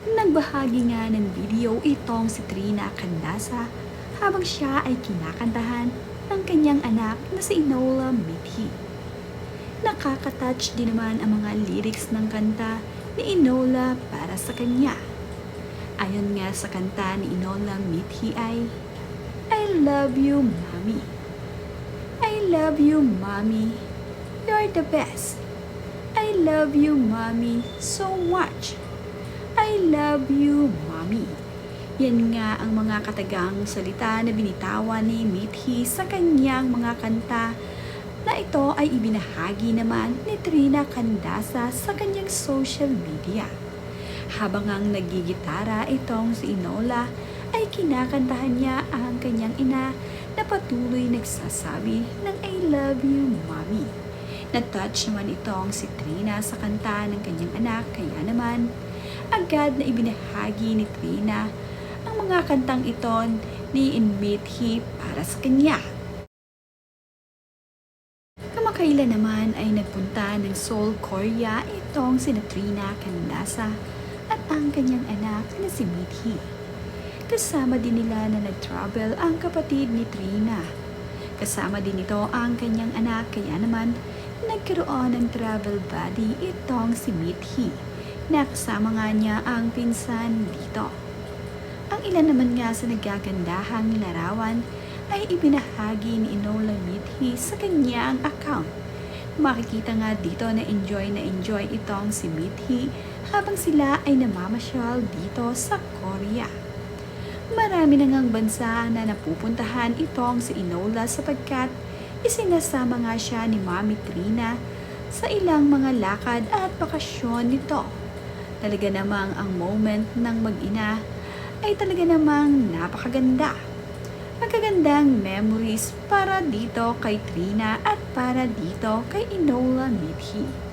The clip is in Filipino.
Nagbahagi nga ng video itong si Trina Candasa habang siya ay kinakantahan ng kanyang anak na si Enola Mithi. Nakaka-touch din naman ang mga lyrics ng kanta ni Enola para sa kanya. Ayon nga sa kanta ni Enola Mithi ay, I love you, mommy. I love you, mommy. You're the best. I love you, mommy, so much. I love you, mommy. Yan nga ang mga katagang salita na binitawan ni Mithi sa kanyang mga kanta na ito ay ibinahagi naman ni Trina Candasa sa kanyang social media. Habang ang nagigitara itong si Enola ay kinakantahan niya ang kanyang ina na patuloy nagsasabi ng I love you, mommy. Na-touch naman itong si Trina sa kanta ng kanyang anak, kaya naman agad na ibinahagi ni Trina ang mga kantang ito ni Mithi para sa kanya. Kamakailan naman ay nagpunta ng Seoul, Korea itong si Trina Candasa at ang kanyang anak na si Mithi. Kasama din nila na nag-travel ang kapatid ni Trina. Kasama din ito ang kanyang anak, kaya naman nagkaroon ng travel buddy itong si Mithi na kasama nga niya ang pinsan dito. Ang ilan naman nga sa nagagandahang larawan ay ibinahagi ni Enola Mithi sa kanyang account. Makikita nga dito na enjoy itong si Mithi habang sila ay namamasyal dito sa Korea. Marami na ngang bansa na napupuntahan itong si Enola sapagkat isinasama nga siya ni Mami Trina sa ilang mga lakad at bakasyon nito. Talaga namang ang moment ng mag-ina ay talaga namang napakaganda. Magagandang memories para dito kay Trina at para dito kay Enola Mithi.